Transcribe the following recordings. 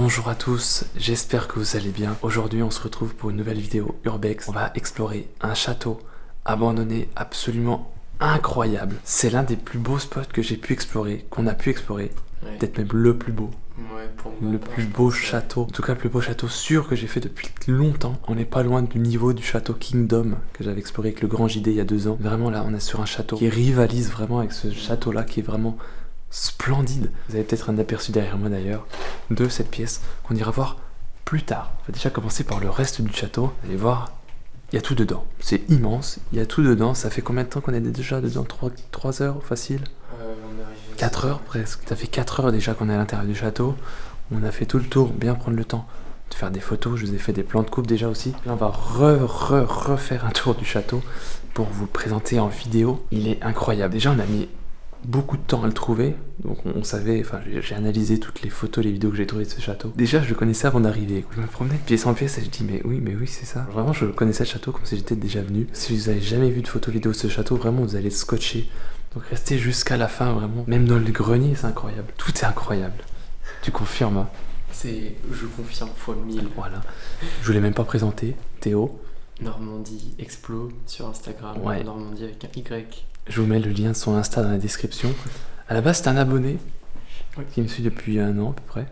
Bonjour à tous, j'espère que vous allez bien. Aujourd'hui on se retrouve pour une nouvelle vidéo Urbex. On va explorer un château abandonné absolument incroyable. C'est l'un des plus beaux spots que j'ai pu explorer, qu'on a pu explorer. Ouais. Peut-être même le plus beau. Ouais, pour moi, le plus beau château, en tout cas le plus beau château sûr que j'ai fait depuis longtemps. On n'est pas loin du niveau du château Kingdom que j'avais exploré avec le grand JD il y a 2 ans. Vraiment là on est sur un château qui rivalise vraiment avec ce château là qui est vraiment splendide. Vous avez peut-être un aperçu derrière moi d'ailleurs de cette pièce qu'on ira voir plus tard. On va déjà commencer par le reste du château. Vous allez voir, il y a tout dedans. C'est immense, il y a tout dedans. Ça fait combien de temps qu'on est déjà dedans? 3 heures facile? On est arrivé 4 heures presque. Ça fait 4 heures déjà qu'on est à l'intérieur du château. On a fait tout le tour, bien prendre le temps de faire des photos. Je vous ai fait des plans de coupe déjà aussi. Là on va refaire un tour du château pour vous le présenter en vidéo. Il est incroyable. Déjà on a mis beaucoup de temps à le trouver, donc on savait, enfin j'ai analysé toutes les photos, les vidéos que j'ai trouvées de ce château. Déjà je le connaissais avant d'arriver, je me promenais de pièce en pièce et je dis mais oui c'est ça. Vraiment je connaissais le château comme si j'étais déjà venu. Si vous avez jamais vu de photo vidéo de ce château, vraiment vous allez scotcher. Donc restez jusqu'à la fin vraiment. Même dans le grenier c'est incroyable, tout est incroyable. Tu confirmes hein? Je confirme x1000. Voilà. Je voulais même pas présenter, Théo. Normandie Explo sur Instagram, ouais. Normandie avec un Y. Je vous mets le lien de son Insta dans la description. À la base, c'est un abonné qui me suit depuis 1 an à peu près.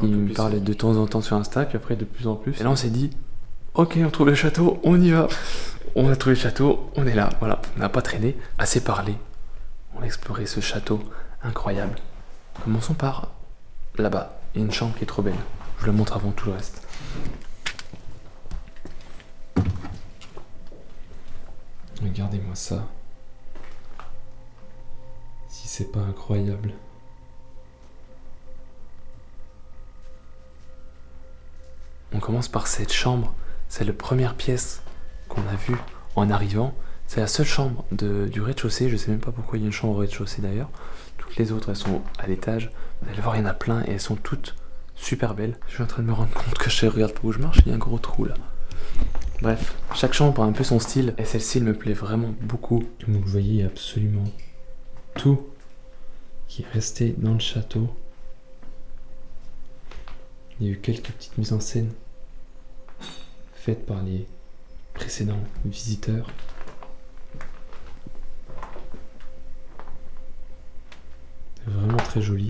Il me parlait de temps en temps sur Insta, puis après de plus en plus. Et là, on s'est dit, ok, on trouve le château, on y va. On a trouvé le château, on est là. Voilà, on n'a pas traîné, assez parlé. On a exploré ce château incroyable. Commençons par là-bas. Il y a une chambre qui est trop belle. Je vous la montre avant tout le reste. Regardez-moi ça. Si c'est pas incroyable. On commence par cette chambre. C'est la première pièce qu'on a vue en arrivant. C'est la seule chambre du rez-de-chaussée. Je sais même pas pourquoi il y a une chambre au rez-de-chaussée d'ailleurs. Toutes les autres elles sont à l'étage. Vous allez voir, il y en a plein et elles sont toutes super belles. Je suis en train de me rendre compte que je regarde pas où je marche, il y a un gros trou là. Bref, chaque chambre a un peu son style et celle-ci me plaît vraiment beaucoup. Comme vous le voyez, il y a absolument tout qui est resté dans le château. Il y a eu quelques petites mises en scène faites par les précédents visiteurs. C'est vraiment très joli.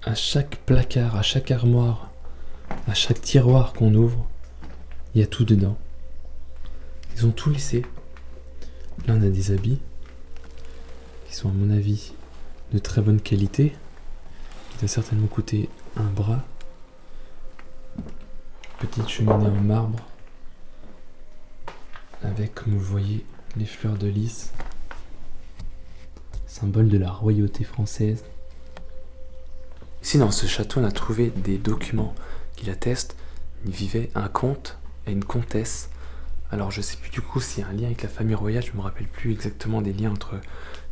À chaque placard, à chaque armoire, à chaque tiroir qu'on ouvre, il y a tout dedans. Ils ont tout laissé. Là on a des habits qui sont à mon avis de très bonne qualité, qui doit certainement coûter un bras. Petite cheminée en marbre avec, comme vous voyez, les fleurs de lys, symbole de la royauté française. Ici dans ce château on a trouvé des documents qui l'attestent. Il vivait un comte et une comtesse. Alors je sais plus du coup s'il y a un lien avec la famille royale, je me rappelle plus exactement des liens entre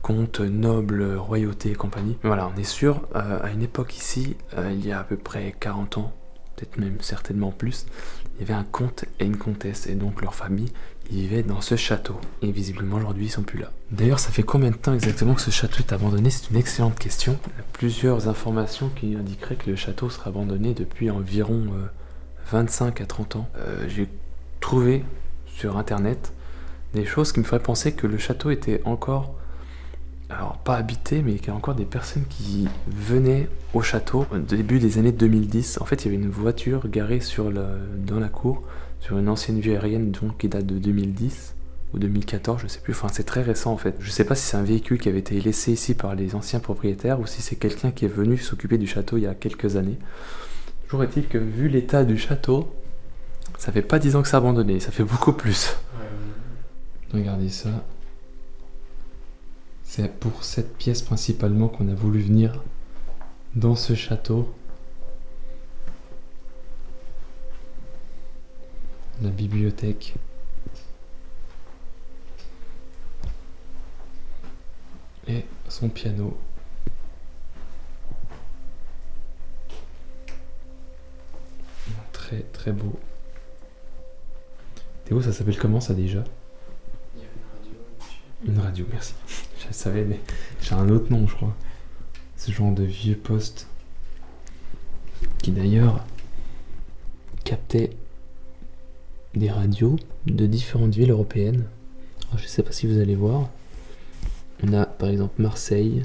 comte, noble, royauté et compagnie. Mais voilà, on est sûr, à une époque ici, il y a à peu près 40 ans, peut-être même certainement plus, il y avait un comte et une comtesse et donc leur famille, ils vivaient dans ce château. Et visiblement aujourd'hui ils sont plus là. D'ailleurs ça fait combien de temps exactement que ce château est abandonné? C'est une excellente question. Il y a plusieurs informations qui indiqueraient que le château sera abandonné depuis environ 25 à 30 ans. J'ai trouvé sur internet des choses qui me feraient penser que le château était encore, alors pas habité, mais qu'il y a encore des personnes qui venaient au château au début des années 2010. En fait il y avait une voiture garée dans la cour sur une ancienne vue aérienne donc qui date de 2010 ou 2014, je sais plus, enfin c'est très récent en fait. Je sais pas si c'est un véhicule qui avait été laissé ici par les anciens propriétaires ou si c'est quelqu'un qui est venu s'occuper du château il y a quelques années. Toujours est-il que vu l'état du château, ça fait pas 10 ans que c'est abandonné, ça fait beaucoup plus. Regardez ça. C'est pour cette pièce principalement qu'on a voulu venir dans ce château. La bibliothèque. Et son piano. Très très beau. Théo, ça s'appelle comment ça déjà? Il y a une radio. Une radio, merci. Je savais, mais j'ai un autre nom, je crois. ce genre de vieux poste qui d'ailleurs captait des radios de différentes villes européennes. Alors, je sais pas si vous allez voir. On a par exemple Marseille,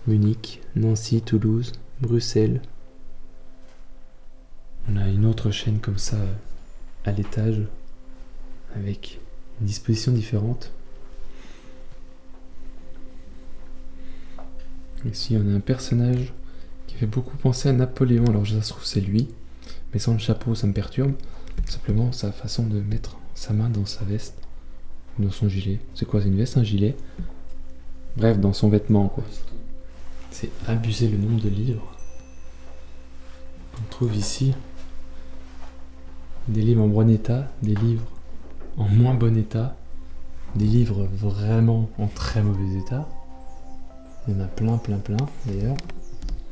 Munich, Nancy, Toulouse, Bruxelles. On a une autre chaîne comme ça à l'étage avec une disposition différente. Ici on a un personnage qui fait beaucoup penser à Napoléon. Alors ça se trouve c'est lui, mais sans le chapeau ça me perturbe. Simplement sa façon de mettre sa main dans sa veste, dans son gilet. C'est quoi, c'est une veste, un gilet? Bref, dans son vêtement quoi. C'est abusé le nombre de livres qu'on trouve ici. Des livres en bon état, des livres en moins bon état, des livres vraiment en très mauvais état. Il y en a plein d'ailleurs.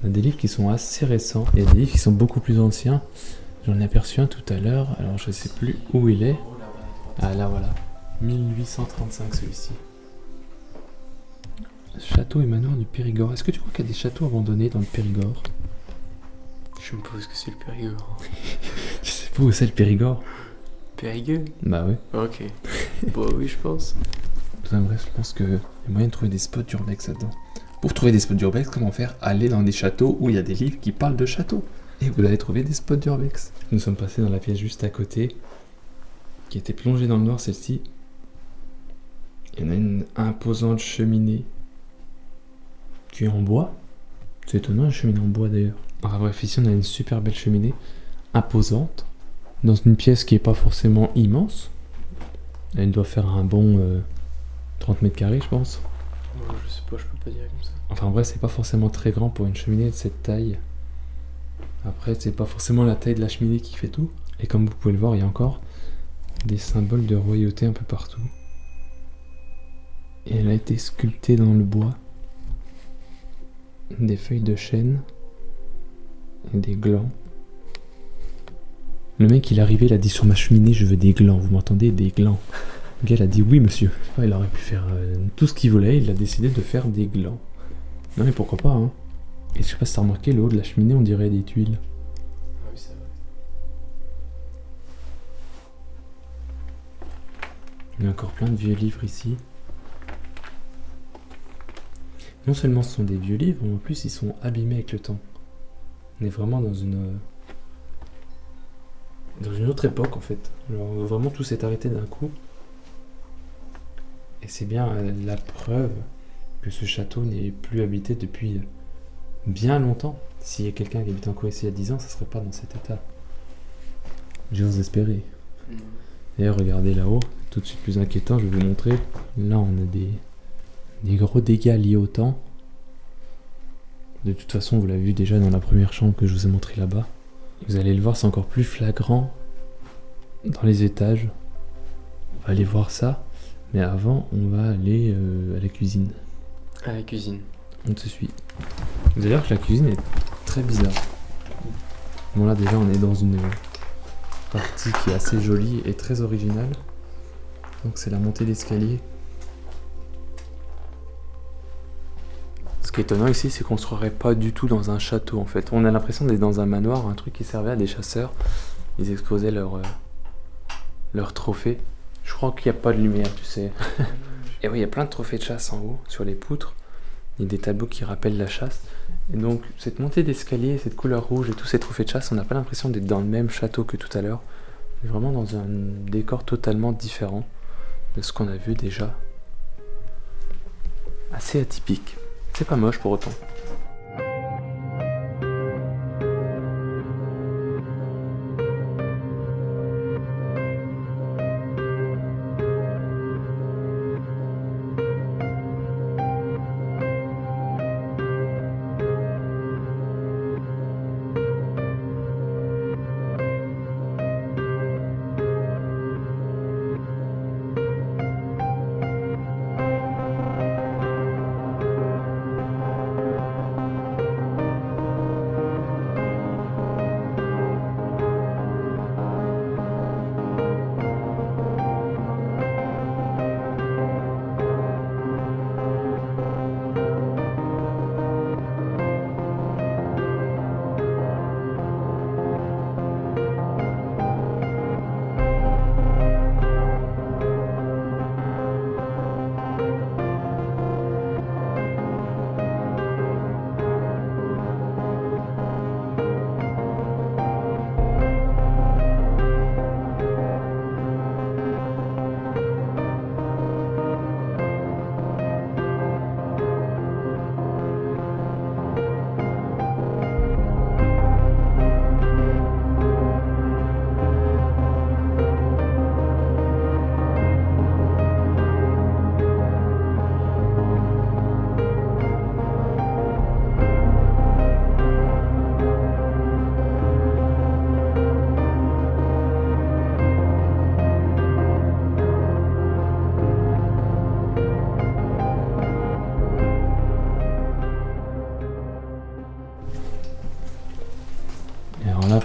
On a des livres qui sont assez récents et des livres qui sont beaucoup plus anciens. J'en ai aperçu un tout à l'heure, alors je sais plus où il est. Ah là voilà, 1835 celui-ci. Château et manoir du Périgord. Est-ce que tu crois qu'il y a des châteaux abandonnés dans le Périgord? Je me pose que c'est le Périgord. Je sais pas où c'est le Périgord. Périgueux? Bah ouais. Ok. Bon, oui, je pense. Enfin bref, je pense qu'il y a moyen de trouver des spots d'urbex là-dedans. Pour trouver des spots d'urbex, comment faire? Aller dans des châteaux où il y a des livres qui parlent de châteaux. Et vous allez trouver des spots d'urbex. Nous sommes passés dans la pièce juste à côté, qui était plongée dans le noir, celle-ci. Il y en a une imposante cheminée qui est en bois. C'est étonnant, une cheminée en bois d'ailleurs. Enfin bref, ici on a une super belle cheminée, imposante, dans une pièce qui est pas forcément immense. Elle doit faire un bon 30 mètres carrés, je pense. Je sais pas, je peux pas dire comme ça. Enfin bref, c'est pas forcément très grand pour une cheminée de cette taille. Après, c'est pas forcément la taille de la cheminée qui fait tout. Et comme vous pouvez le voir, il y a encore des symboles de royauté un peu partout. Et elle a été sculptée dans le bois. Des feuilles de chêne et des glands. Le mec il est arrivé, il a dit sur ma cheminée je veux des glands, vous m'entendez, des glands. Le gars il a dit oui monsieur. Il aurait pu faire tout ce qu'il voulait, il a décidé de faire des glands. Non mais pourquoi pas hein. Et je sais pas si t'as remarqué, le haut de la cheminée on dirait des tuiles. Ah oui c'est vrai. Il y a encore plein de vieux livres ici. Non seulement ce sont des vieux livres, mais en plus ils sont abîmés avec le temps. On est vraiment dans une autre époque en fait. Alors, vraiment tout s'est arrêté d'un coup. Et c'est bien la preuve que ce château n'est plus habité depuis bien longtemps. S'il y a quelqu'un qui habite encore ici il y a 10 ans, ça serait pas dans cet état. J'ose espérer. D'ailleurs regardez là-haut, tout de suite plus inquiétant, je vais vous montrer. Là on a des gros dégâts liés au temps. De toute façon, vous l'avez vu déjà dans la première chambre que je vous ai montré là-bas. Vous allez le voir, c'est encore plus flagrant dans les étages. On va aller voir ça. Mais avant, on va aller à la cuisine. À la cuisine. On te suit. Vous allez voir que la cuisine est très bizarre. Bon là déjà, on est dans une partie qui est assez jolie et très originale. Donc c'est la montée d'escalier. Ce qui est étonnant ici, c'est qu'on ne se croirait pas du tout dans un château en fait. On a l'impression d'être dans un manoir, un truc qui servait à des chasseurs. Ils exposaient leurs trophées. Je crois qu'il n'y a pas de lumière, tu sais. Et oui, il y a plein de trophées de chasse en haut, sur les poutres. Il y a des tableaux qui rappellent la chasse. Et donc, cette montée d'escalier, cette couleur rouge et tous ces trophées de chasse, on n'a pas l'impression d'être dans le même château que tout à l'heure. On est vraiment dans un décor totalement différent de ce qu'on a vu déjà. Assez atypique. C'est pas moche pour autant.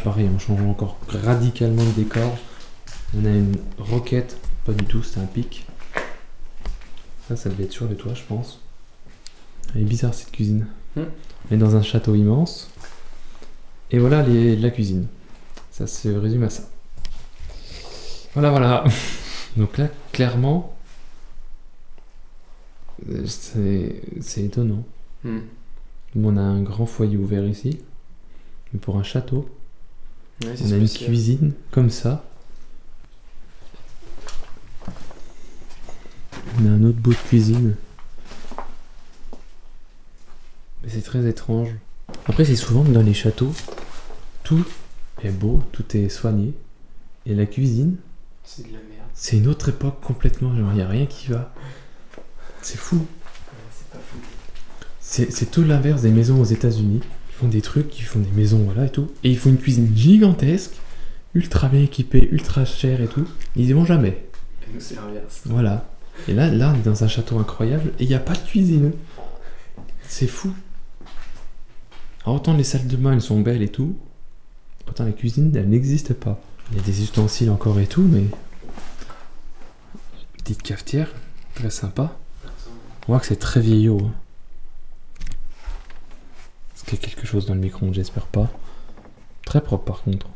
pareil, on change encore radicalement le décor. On a une roquette, pas du tout, c'est un pic. Ça devait être sur le toit, je pense. Elle est bizarre cette cuisine. On est dans un château immense. Et voilà la cuisine. Ça se résume à ça. Voilà. Donc là, clairement, c'est étonnant. On a un grand foyer ouvert ici. Mais pour un château, ouais, on a une cuisine comme ça. On a un autre bout de cuisine. Mais c'est très étrange. Après, c'est souvent que dans les châteaux, tout est beau, tout est soigné. Et la cuisine, c'est de la merde. C'est une autre époque complètement. Genre, il n'y a rien qui va. C'est fou. Ouais, c'est pas fou. C'est tout l'inverse des maisons aux États-Unis. Ils font des trucs, ils font des maisons, voilà et tout. Et ils font une cuisine gigantesque, ultra bien équipée, ultra chère et tout. Ils y vont jamais. Et nous, c'est l'inverse. Voilà. Et là, on est dans un château incroyable et il n'y a pas de cuisine. C'est fou. Alors, autant les salles de bain, elles sont belles et tout, autant la cuisine, elle n'existe pas. Il y a des ustensiles encore et tout, mais... Petite cafetière, très sympa. On voit que c'est très vieillot. Hein. Est-ce qu'il y a quelque chose dans le micro-ondes? J'espère pas. Très propre par contre.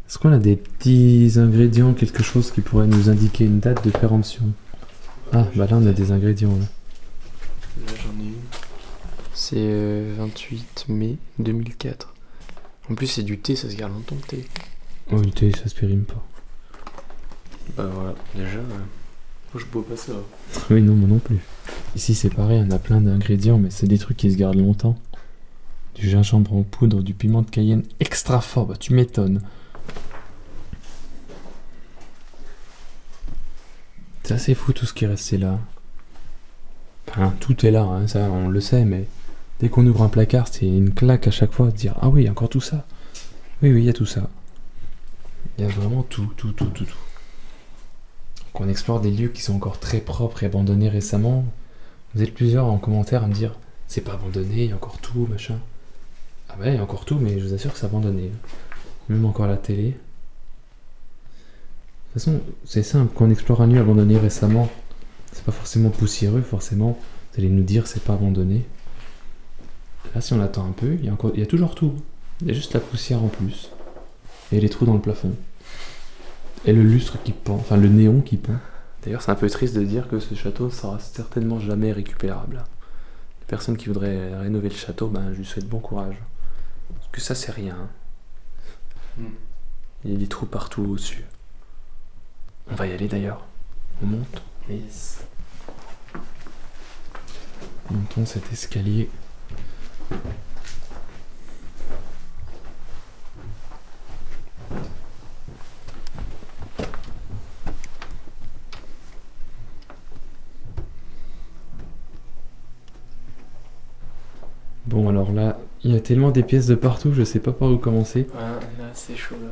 Est-ce qu'on a des petits ingrédients, quelque chose qui pourrait nous indiquer une date de péremption? Ah, bah là on a des ingrédients. Là, j'en ai une. C'est 28 mai 2004. En plus c'est du thé, ça se garde longtemps le thé. Oh le thé, ça se périme pas. Bah voilà, déjà, moi je bois pas ça. Oui, non, moi non plus. Ici c'est pareil, on a plein d'ingrédients, mais c'est des trucs qui se gardent longtemps. Du gingembre en poudre, du piment de Cayenne extra fort, bah tu m'étonnes. C'est assez fou tout ce qui est resté là. Enfin, tout est là, hein, ça on le sait, mais dès qu'on ouvre un placard, c'est une claque à chaque fois de dire ah oui, il y a encore tout ça. Oui, il y a tout ça. Il y a vraiment tout. Donc on explore des lieux qui sont encore très propres et abandonnés récemment. Vous êtes plusieurs en commentaire à me dire c'est pas abandonné, il y a encore tout, machin. Ah ouais, il y a encore tout, mais je vous assure que c'est abandonné. Même encore la télé. De toute façon, c'est simple, quand on explore un lieu abandonné récemment, c'est pas forcément poussiéreux, forcément. Vous allez nous dire c'est pas abandonné. Là, si on attend un peu, il y a toujours tout. Il y a juste la poussière en plus. Et les trous dans le plafond. Et le lustre qui pend, enfin le néon qui pend. D'ailleurs, c'est un peu triste de dire que ce château sera certainement jamais récupérable. Les personnes qui voudraient rénover le château, ben, je lui souhaite bon courage. Parce que ça, c'est rien. Il y a des trous partout au-dessus. On va y aller d'ailleurs. On monte. Yes. Montons cet escalier. Bon alors là, il y a tellement des pièces de partout, je sais pas par où commencer. Ouais, là c'est chaud là.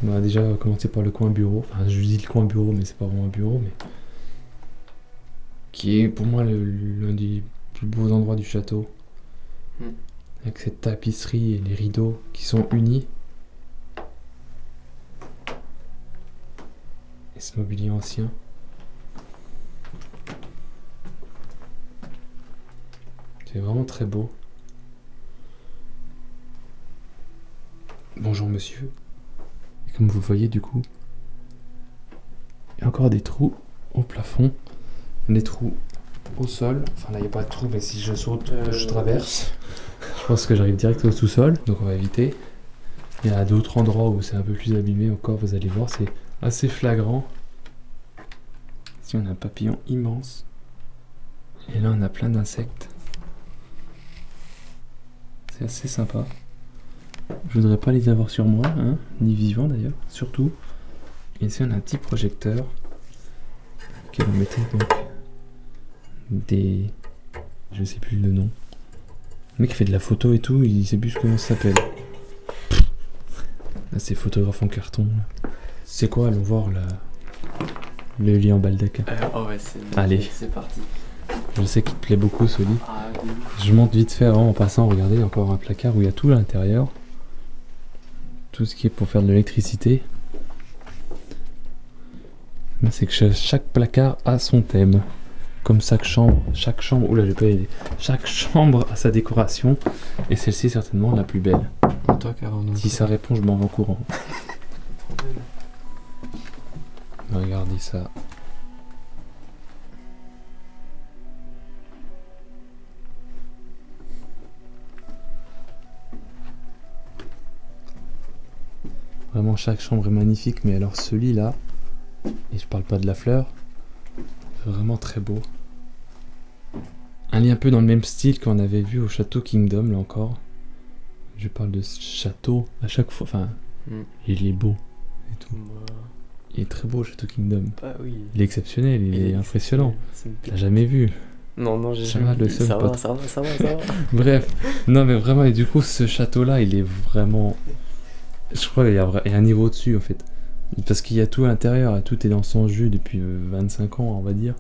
On va déjà commencer par le coin bureau. Enfin, je dis le coin bureau, mais c'est pas vraiment un bureau, mais... Qui est pour moi l'un des plus beaux endroits du château. Avec cette tapisserie et les rideaux qui sont unis. Et ce mobilier ancien. C'est vraiment très beau. Bonjour monsieur. Et comme vous le voyez du coup, il y a encore des trous au plafond, des trous au sol. Enfin là il n'y a pas de trou, mais si je saute, je traverse. Je pense que j'arrive direct au sous-sol, donc on va éviter. Il y a d'autres endroits où c'est un peu plus abîmé encore, vous allez voir, c'est assez flagrant. Ici on a un papillon immense. Et là on a plein d'insectes. C'est assez sympa. Je voudrais pas les avoir sur moi, hein, ni vivants d'ailleurs, surtout. Et ici on a un petit projecteur qui va mettre donc des... Je sais plus le nom. Le mec qui fait de la photo et tout, il sait plus comment ça s'appelle. Là c'est photographe en carton. C'est quoi, allons voir le lit en baldaquin. Oh ouais, allez, c'est parti. Je sais qu'il te plaît beaucoup ce lit. Ah, je monte vite fait avant, en passant, regardez, encore un placard où il y a tout à l'intérieur. tout ce qui est pour faire de l'électricité. C'est que chaque placard a son thème. Comme chaque chambre, oula j'ai pas aidé. Chaque chambre a sa décoration. Et celle-ci est certainement la plus belle. Toi, Caron, Si ça répond, je m'en vais en courant. Regardez ça. Vraiment chaque chambre est magnifique, mais alors ce lit là, et je parle pas de la fleur, c'est vraiment très beau. Un lit un peu dans le même style qu'on avait vu au château Kingdom là encore. Je parle de ce château à chaque fois, enfin, il est beau et tout. Il est très beau le château Kingdom. Bah oui. Il est exceptionnel, il est impressionnant. T'as jamais vu? Non, j'ai jamais vu. Ça va. Bref, non mais vraiment, et du coup ce château là il est vraiment... Je crois qu'il y a un niveau au-dessus en fait. Parce qu'il y a tout à l'intérieur, et tout est dans son jus depuis 25 ans on va dire.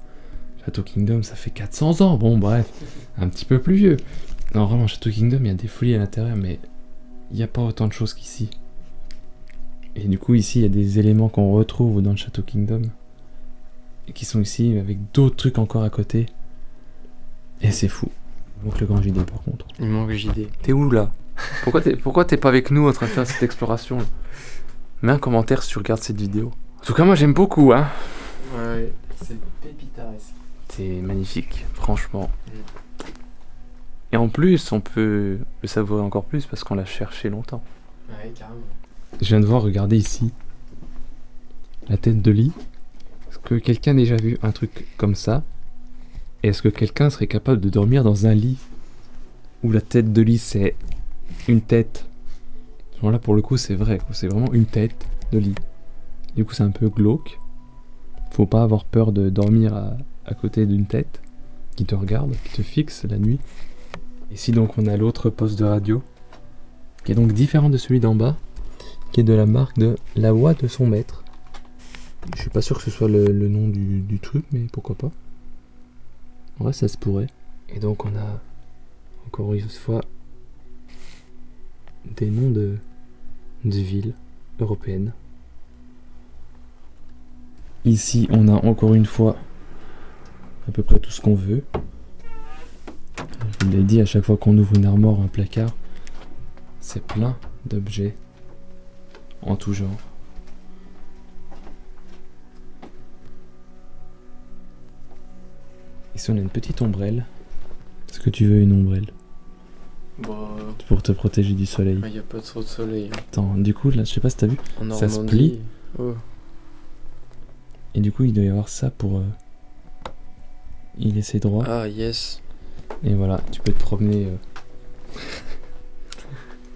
Château Kingdom ça fait 400 ans, bon bref, un petit peu plus vieux. Non vraiment Château Kingdom il y a des folies à l'intérieur mais il n'y a pas autant de choses qu'ici. Et du coup ici il y a des éléments qu'on retrouve dans le Château Kingdom. Et qui sont ici avec d'autres trucs encore à côté. Et c'est fou. Il manque le grand JD par contre. Il manque le JD. T'es où là? Pourquoi t'es pas avec nous en train de faire cette exploration là? Mets un commentaire si tu regardes cette vidéo. En tout cas moi j'aime beaucoup hein. Ouais, c'est pépitaresque. C'est magnifique, franchement. Et en plus on peut le savourer encore plus parce qu'on l'a cherché longtemps. Ouais, carrément. Je viens de voir, regardez ici, la tête de lit. Est-ce que quelqu'un a déjà vu un truc comme ça? Et est-ce que quelqu'un serait capable de dormir dans un lit où la tête de lit c'est une tête? Genre là pour le coup c'est vrai, c'est vraiment une tête de lit. Du coup c'est un peu glauque. Faut pas avoir peur de dormir à côté d'une tête qui te regarde, qui te fixe la nuit. Ici donc on a l'autre poste de radio qui est donc différent de celui d'en bas, qui est de la marque de La Voix de son maître. Je suis pas sûr que ce soit le nom du truc, mais pourquoi pas. En vrai ça se pourrait. Et donc on a encore une fois des noms de villes européennes. Ici on a encore une fois à peu près tout ce qu'on veut. Je vous l'ai dit, à chaque fois qu'on ouvre une armoire, un placard, c'est plein d'objets en tout genre. Ici on a une petite ombrelle. Est-ce que tu veux une ombrelle? Bah... Pour te protéger du soleil. Il n'y a pas trop de soleil. Attends, du coup là, je sais pas si t'as vu, En ça se Normandie... plie. Oh. Et du coup il doit y avoir ça pour y laisser droit. Ah yes. Et voilà, tu peux te promener.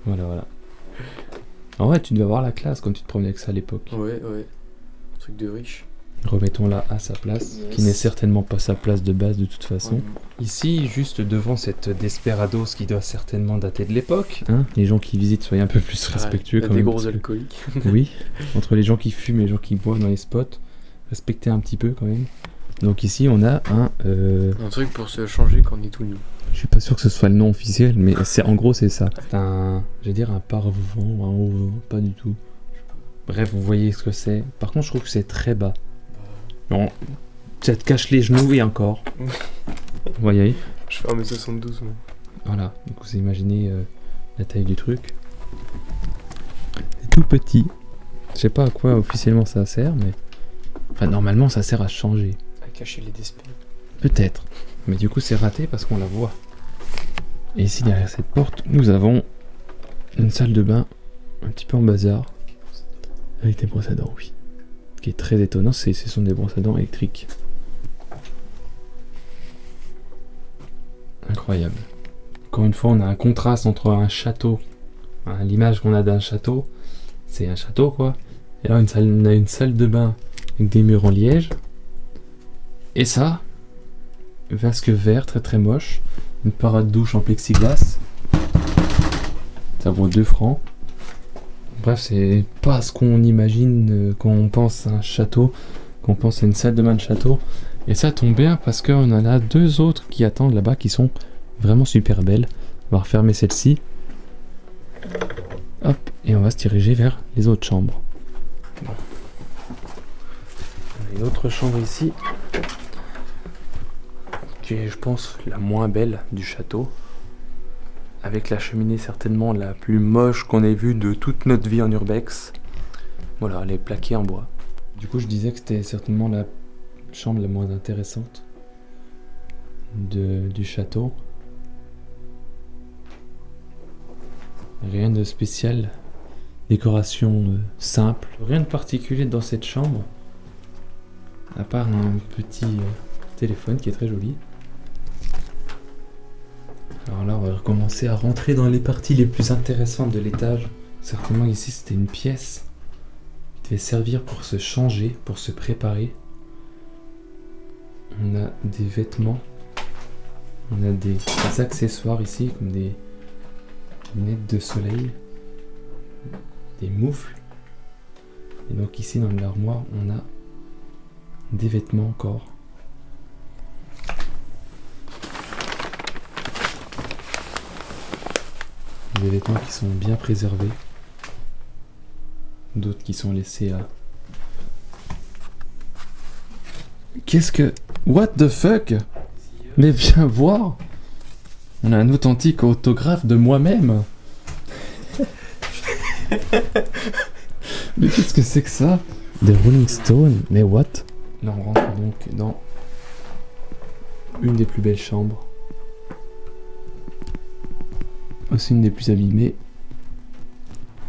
Voilà. En vrai, tu devais avoir la classe quand tu te promenais avec ça à l'époque. Ouais. Truc de riche. Remettons-la à sa place, Yes. qui n'est certainement pas sa place de base de toute façon. Ici, juste devant cette Desperados qui doit certainement dater de l'époque. Hein, les gens qui visitent, soyez un peu plus respectueux Ouais, quand des même. gros parce que- alcooliques. Oui, entre les gens qui fument et les gens qui boivent dans les spots, respectez un petit peu quand même. Donc ici, on a un... Un truc pour se changer quand on est tout nu. Je suis pas sûr que ce soit le nom officiel, mais en gros c'est ça. C'est un, je vais dire un paravent, un haut-vent, pas du tout. Bref, vous voyez ce que c'est. Par contre, je trouve que c'est très bas. Non, ça te cache les genoux et encore. Vous voyez? Je fais 1m72 moi. Voilà, donc vous imaginez la taille du truc. C'est tout petit. Je sais pas à quoi officiellement ça sert, mais... Enfin, normalement ça sert à changer. À cacher les despés. Peut-être. Mais du coup c'est raté parce qu'on la voit. Et ici derrière cette porte, nous avons une salle de bain un petit peu en bazar. Avec des brosses à dents, oui. Ce qui est très étonnant, ce sont des brosses à dents électriques. Incroyable. Encore une fois, on a un contraste entre un château. Hein, l'image qu'on a d'un château, c'est un château quoi. Et là on a une salle de bain avec des murs en liège. Et ça, vasque vert très très moche. Une parade douche en plexiglas. Ça vaut 2 francs. Bref, c'est pas ce qu'on imagine quand on pense à un château, quand on pense à une salle de bain de château. Et ça tombe bien parce qu'on en a 2 autres qui attendent là-bas qui sont vraiment super belles. On va refermer celle-ci. Hop. Et on va se diriger vers les autres chambres. Bon. On a une autre chambre ici, qui est, je pense, la moins belle du château. Avec la cheminée certainement la plus moche qu'on ait vue de toute notre vie en urbex. Voilà, elle est plaquée en bois. Du coup, je disais que c'était certainement la chambre la moins intéressante du château. Rien de spécial. Décoration simple. Rien de particulier dans cette chambre. À part un petit téléphone qui est très joli. Alors là, on va recommencer à rentrer dans les parties les plus intéressantes de l'étage. Certainement ici, c'était une pièce qui devait servir pour se changer, pour se préparer. On a des vêtements. On a des accessoires ici, comme des lunettes de soleil, des moufles. Et donc ici, dans l'armoire, on a des vêtements encore. Des vêtements qui sont bien préservés. D'autres qui sont laissés à... Qu'est-ce que... What the fuck? Mais viens voir! On a un authentique autographe de moi-même! Mais qu'est-ce que c'est que ça? Des Rolling Stones? Mais what? Là on rentre donc dans une des plus belles chambres. Aussi une des plus abîmées.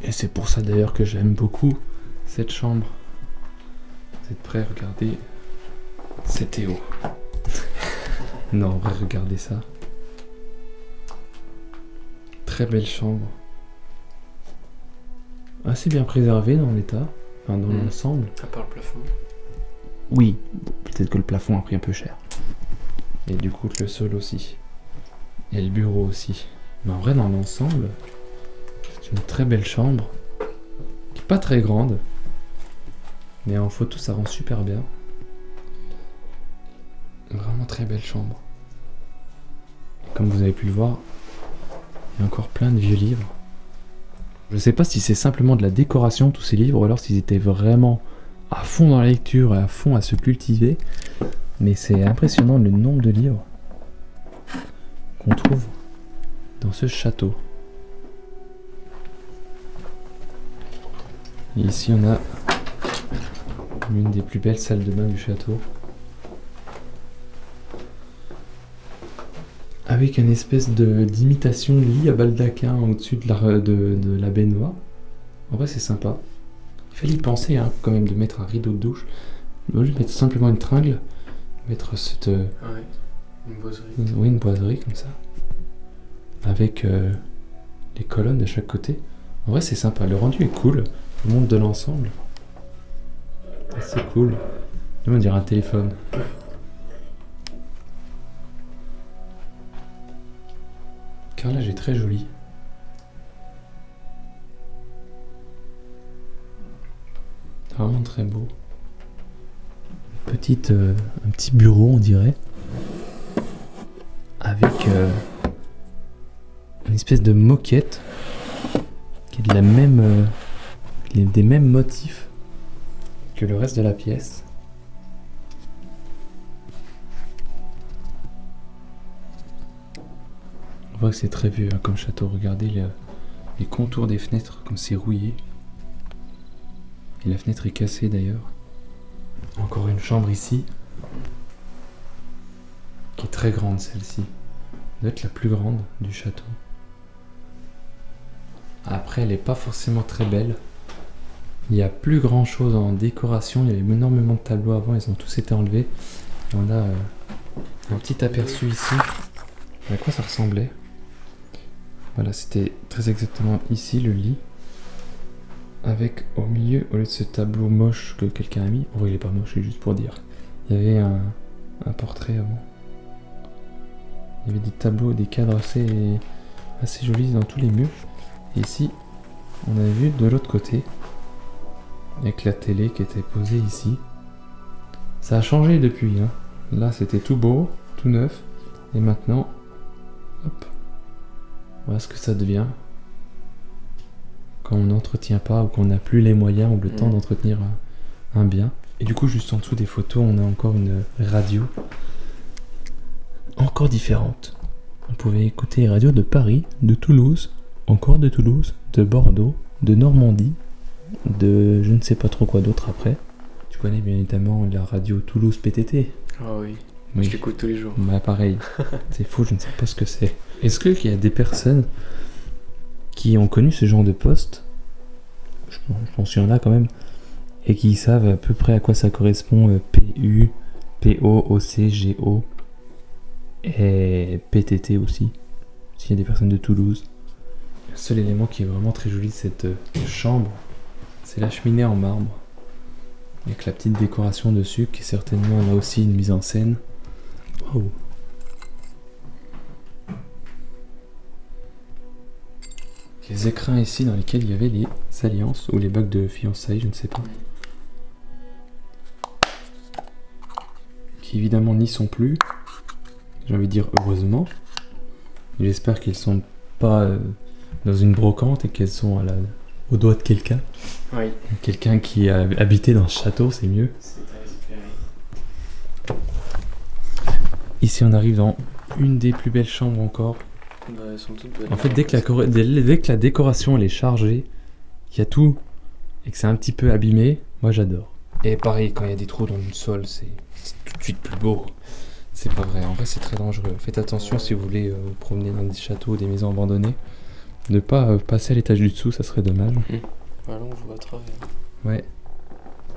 Et c'est pour ça d'ailleurs que j'aime beaucoup cette chambre. Vous êtes prêts? Regardez. C'est Théo. Non, en vrai, regardez ça. Très belle chambre. Assez bien préservée dans l'état. Enfin, dans l'ensemble. À part le plafond. Oui, peut-être que le plafond a pris un peu cher. Et du coup, le sol aussi. Et le bureau aussi. Mais en vrai, dans l'ensemble, c'est une très belle chambre. Qui n'est pas très grande. Mais en photo, ça rend super bien. Vraiment très belle chambre. Comme vous avez pu le voir, il y a encore plein de vieux livres. Je sais pas si c'est simplement de la décoration, tous ces livres, ou alors s'ils étaient vraiment à fond dans la lecture et à fond à se cultiver. Mais c'est impressionnant le nombre de livres qu'on trouve dans ce château. Et ici on a une des plus belles salles de bain du château. Avec une espèce d'imitation lit à baldaquin au-dessus de la baignoire. En vrai c'est sympa. Il fallait y penser hein, quand même de mettre un rideau de douche. Au lieu de mettre simplement une tringle, mettre cette... Ouais, une boiserie. Oui, une boiserie comme ça. Avec les colonnes de chaque côté. En vrai c'est sympa, le rendu est cool. Le monde de l'ensemble. C'est cool. Là on dirait un téléphone. Carrelage est très joli. Vraiment très beau. Un petit bureau on dirait. Avec une espèce de moquette qui est de la même, des mêmes motifs que le reste de la pièce. On voit que c'est très vieux hein, comme château. Regardez les contours des fenêtres comme c'est rouillé. Et la fenêtre est cassée d'ailleurs. Encore une chambre ici. Qui est très grande celle-ci. Doit être la plus grande du château. Après elle n'est pas forcément très belle. Il n'y a plus grand chose en décoration. Il y avait énormément de tableaux avant. Ils ont tous été enlevés. Et on a un petit aperçu ici. À quoi ça ressemblait? Voilà, c'était très exactement ici le lit. Avec au milieu, au lieu de ce tableau moche que quelqu'un a mis, en vrai il est pas moche, c'est juste pour dire. Il y avait un portrait avant. Il y avait des tableaux, des cadres assez jolis dans tous les murs. Et ici, on a vu de l'autre côté, avec la télé qui était posée ici. Ça a changé depuis, hein. Là c'était tout beau, tout neuf. Et maintenant, hop, voilà ce que ça devient. quand on n'entretient pas ou qu'on n'a plus les moyens ou le temps Mm. d'entretenir un bien. Et du coup, juste en dessous des photos, on a encore une radio encore différente. On pouvait écouter les radios de Paris, de Toulouse, encore de Toulouse, de Bordeaux, de Normandie, de je ne sais pas trop quoi d'autre après. Tu connais bien évidemment la radio Toulouse PTT. Ah oui, Oui. je l'écoute tous les jours. Bah pareil, c'est fou, je ne sais pas ce que c'est. Est-ce qu'il y a des personnes qui ont connu ce genre de poste, je pense qu'il y en a quand même, et qui savent à peu près à quoi ça correspond, PU, PO, OC, GO, et PTT aussi, s'il y a des personnes de Toulouse. Le seul élément qui est vraiment très joli de cette chambre, c'est la cheminée en marbre, avec la petite décoration dessus, qui est certainement là aussi une mise en scène. Waouh! Les écrins ici dans lesquels il y avait les alliances ou les bagues de fiançailles, je ne sais pas. Qui évidemment n'y sont plus. J'ai envie de dire heureusement. J'espère qu'elles sont pas dans une brocante et qu'elles sont au doigt de quelqu'un. Oui. Quelqu'un qui a habité dans ce château, c'est mieux. Ici on arrive dans une des plus belles chambres encore. Bah, elles sont toutes belles. En fait, dès que la décoration elle est chargée, qu'il y a tout et que c'est un petit peu abîmé, moi j'adore. Et pareil, quand il y a des trous dans le sol, c'est tout de suite plus beau. C'est pas vrai, en vrai c'est très dangereux. Faites attention si vous voulez vous promener dans des châteaux ou des maisons abandonnées. Ne pas passer à l'étage du dessous, ça serait dommage. Voilà, on voit à travers. Ouais.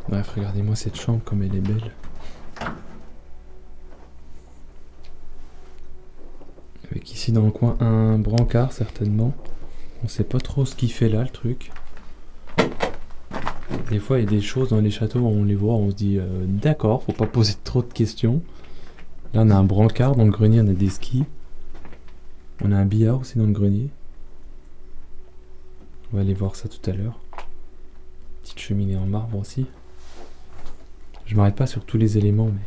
Bref, regardez-moi cette chambre comme elle est belle. Avec ici dans le coin un brancard certainement. On sait pas trop ce qu'il fait là le truc. Des fois il y a des choses dans les châteaux, on les voit, on se dit d'accord, faut pas poser trop de questions. Là on a un brancard, dans le grenier on a des skis. On a un billard aussi dans le grenier. On va aller voir ça tout à l'heure. Petite cheminée en marbre aussi. Je m'arrête pas sur tous les éléments mais...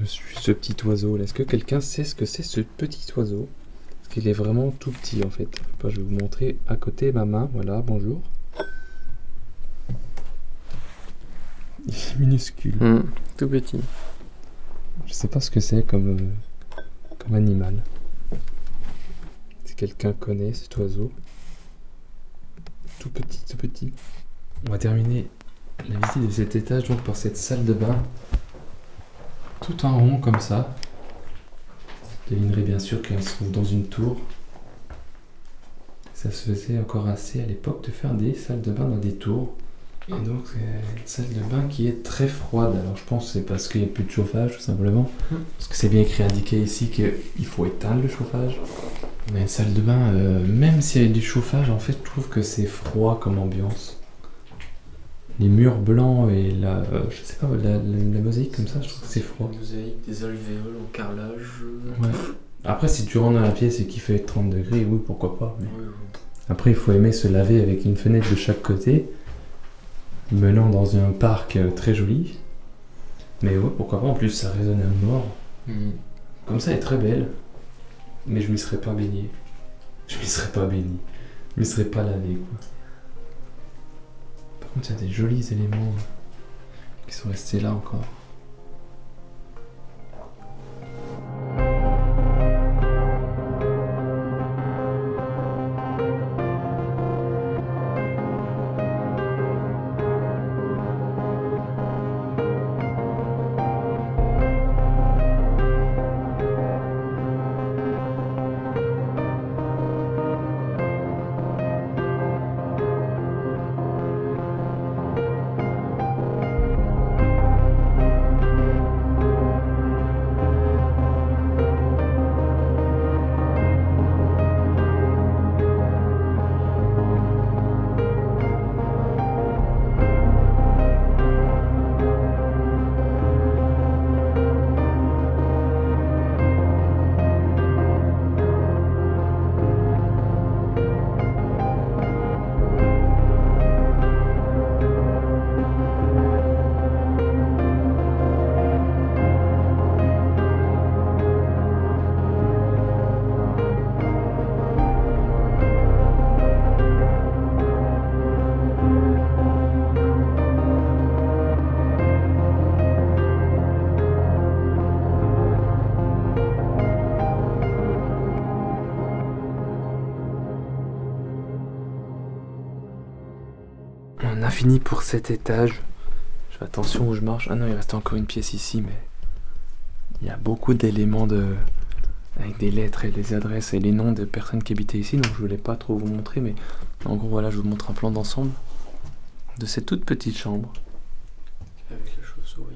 Je suis ce petit oiseau là. Est-ce que quelqu'un sait ce que c'est ce petit oiseau? Parce qu'il est vraiment tout petit en fait. Je vais vous montrer à côté ma main. Voilà, bonjour. Il est minuscule. Tout petit. Je sais pas ce que c'est comme animal. Si quelqu'un connaît cet oiseau. Tout petit, tout petit. On va terminer la visite de cet étage donc par cette salle de bain. Tout en rond comme ça. Vous devinerez bien sûr qu'elle se trouve dans une tour. Ça se faisait encore assez à l'époque de faire des salles de bain dans des tours. Et donc c'est une salle de bain qui est très froide. Alors je pense que c'est parce qu'il n'y a plus de chauffage tout simplement. Parce que c'est bien écrit indiqué ici qu'il faut éteindre le chauffage. On a une salle de bain, même s'il y a du chauffage, en fait je trouve que c'est froid comme ambiance. Les murs blancs et je sais pas, la mosaïque comme ça, je trouve que c'est froid. Des mosaïques, des alvéoles en carrelage. Ouais. Après, si tu rentres dans la pièce et qu'il fait 30 degrés, oui, pourquoi pas. Mais... Oui. Après, il faut aimer se laver avec une fenêtre de chaque côté, menant dans un parc très joli. Mais ouais, pourquoi pas, en plus ça résonne à mort. Comme ça, elle est très belle. Mais je m'y serais pas baigné. Je m'y serais pas baigné. Je m'y serais pas lavé, quoi. Par contre, il y a des jolis éléments qui sont restés là encore. On a fini pour cet étage. Je fais attention où je marche. Ah non, il reste encore une pièce ici, mais il y a beaucoup d'éléments avec des lettres et des adresses et les noms des personnes qui habitaient ici, donc je voulais pas trop vous montrer, mais en gros voilà, je vous montre un plan d'ensemble de cette toute petite chambre. Avec la chauve-souris.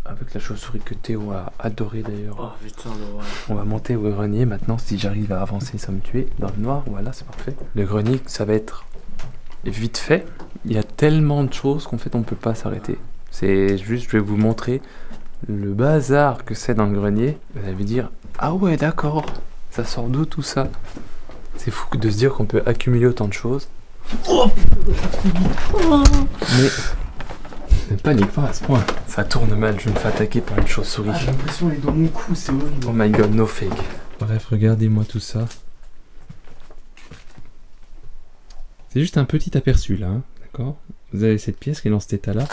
Avec la chauve-souris que Théo a adoré d'ailleurs. Oh putain, l'horreur. On va monter au grenier maintenant, si j'arrive à avancer sans me tuer. Dans le noir, voilà, c'est parfait. Le grenier, ça va être vite fait. Il y a tellement de choses qu'en fait on peut pas s'arrêter. C'est juste, je vais vous montrer le bazar que c'est dans le grenier. Vous allez me dire, ah ouais d'accord, ça sort d'où tout ça? C'est fou de se dire qu'on peut accumuler autant de choses. Mais ne panique pas à ce point. Ça tourne mal, je me fais attaquer par une chauve-souris. J'ai l'impression qu'elle est dans mon cou, c'est horrible. Oh my god, no fake. Bref, regardez-moi tout ça. C'est juste un petit aperçu là, hein, d'accord? Vous avez cette pièce qui est dans cet état là.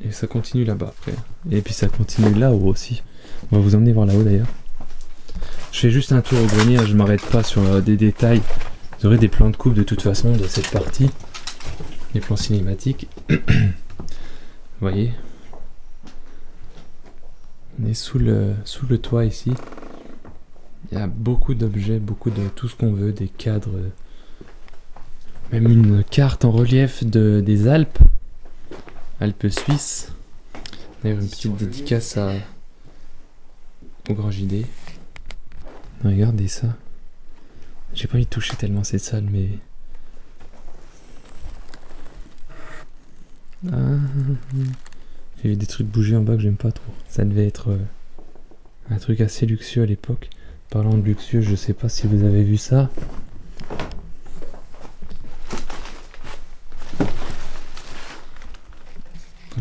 Et ça continue là-bas après. Et puis ça continue là-haut aussi. On va vous emmener voir là-haut d'ailleurs. Je fais juste un tour au grenier, je m'arrête pas sur des détails. Vous aurez des plans de coupe de toute façon de cette partie. Des plans cinématiques. Vous voyez? On est sous le toit ici. Il y a beaucoup d'objets, beaucoup de tout ce qu'on veut, des cadres. Même une carte en relief des Alpes. Alpes suisses. D'ailleurs une petite dédicace au Grand JD. Regardez ça. J'ai pas envie de toucher tellement c'est sale, mais... Ah. Il y avait des trucs bougés en bas que j'aime pas trop. Ça devait être un truc assez luxueux à l'époque. Parlant de luxueux, je sais pas si vous avez vu ça.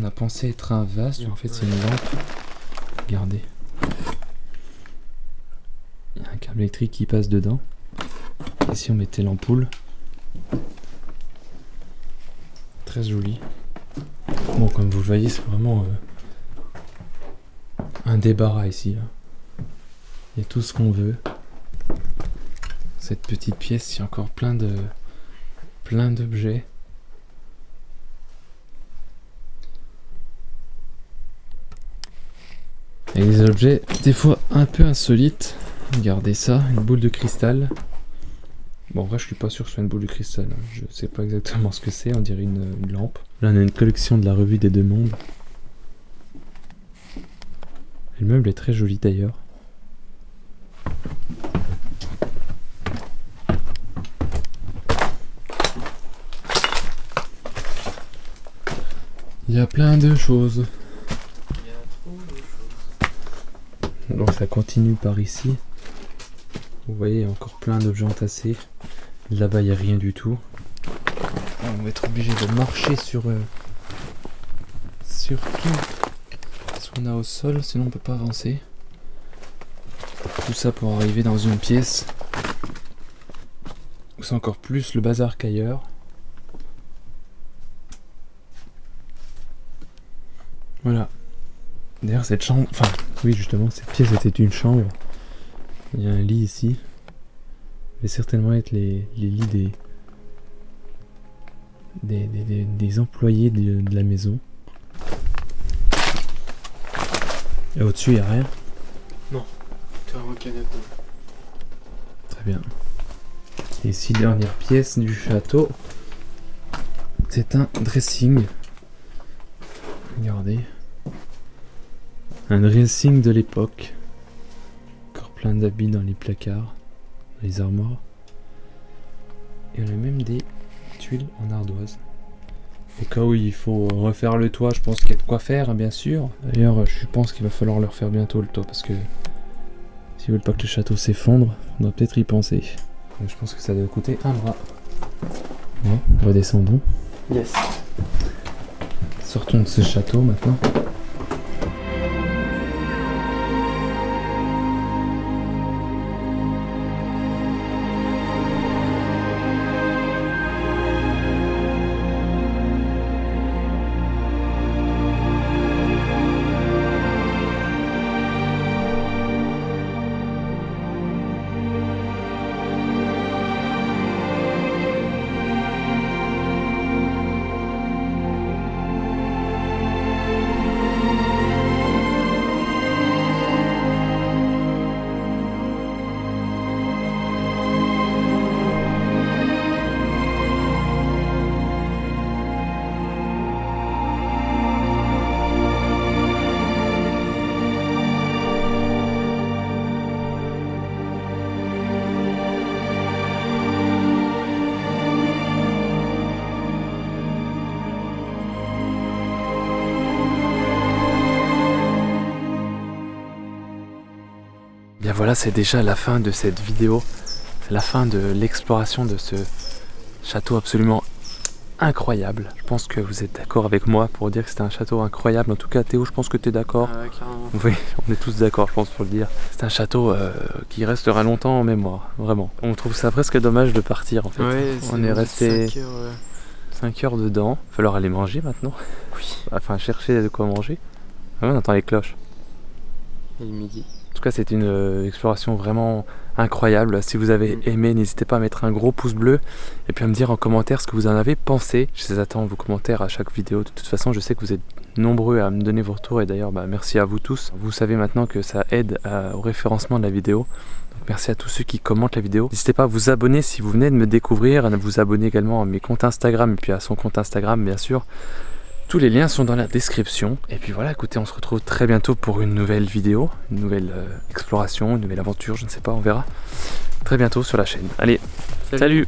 On a pensé être un vase, en fait c'est une lampe. Regardez. Il y a un câble électrique qui passe dedans. Ici on mettait l'ampoule. Très joli. Bon, comme vous le voyez, c'est vraiment un débarras ici. Là. Il y a tout ce qu'on veut. Cette petite pièce, il y a encore plein d'objets. Et des objets des fois un peu insolites. Regardez ça, une boule de cristal. Bon, en vrai, je suis pas sûr que ce soit une boule de cristal. Hein. Je sais pas exactement ce que c'est, on dirait une lampe. Là, on a une collection de la revue des Deux Mondes. Et le meuble est très joli d'ailleurs. Il y a plein de choses. Donc ça continue par ici. Vous voyez, il y a encore plein d'objets entassés. Là-bas, il n'y a rien du tout. On va être obligé de marcher sur tout ce qu'on a au sol, sinon on peut pas avancer. Tout ça pour arriver dans une pièce où c'est encore plus le bazar qu'ailleurs. Voilà. D'ailleurs, cette chambre... Enfin, oui, justement, cette pièce était une chambre. Il y a un lit ici. Ça va certainement être les lits des employés de la maison. Et au-dessus, il n'y a rien. Non, t'as un canapé. Très bien. Et ici, dernière pièce du château. C'est un dressing. Regardez. Un dressing de l'époque. Encore plein d'habits dans les placards, dans les armoires. Et on a même des tuiles en ardoise. Au cas où il faut refaire le toit, je pense qu'il y a de quoi faire, hein, bien sûr. D'ailleurs, je pense qu'il va falloir le refaire bientôt le toit, parce que si vous voulez pas que le château s'effondre, on doit peut-être y penser. Donc, je pense que ça doit coûter un bras. Bon, redescendons. Yes. Sortons de ce château maintenant. voilà, c'est déjà la fin de cette vidéo. C'est la fin de l'exploration de ce château absolument incroyable. Je pense que vous êtes d'accord avec moi pour dire que c'était un château incroyable. En tout cas, Théo, je pense que tu es d'accord. Carrément. Oui, on est tous d'accord, je pense, pour le dire. C'est un château qui restera longtemps en mémoire, vraiment. On trouve ça presque dommage de partir, en fait. Ouais, on est resté 5 heures. 5 heures dedans. Il va falloir aller manger maintenant. Oui. Enfin, chercher de quoi manger. Ah, on entend les cloches. Et le midi. En tout cas, c'est une exploration vraiment incroyable. Si vous avez aimé, n'hésitez pas à mettre un gros pouce bleu et puis à me dire en commentaire ce que vous en avez pensé. Je les attends vos commentaires à chaque vidéo. De toute façon, je sais que vous êtes nombreux à me donner vos retours et d'ailleurs, merci à vous tous. Vous savez maintenant que ça aide au référencement de la vidéo. Donc merci à tous ceux qui commentent la vidéo. N'hésitez pas à vous abonner si vous venez de me découvrir, à vous abonner également à mes comptes Instagram et puis à son compte Instagram, bien sûr. Tous les liens sont dans la description. Et puis voilà, écoutez, on se retrouve très bientôt pour une nouvelle vidéo, une nouvelle exploration, une nouvelle aventure, je ne sais pas, on verra. Très bientôt sur la chaîne. Allez, salut.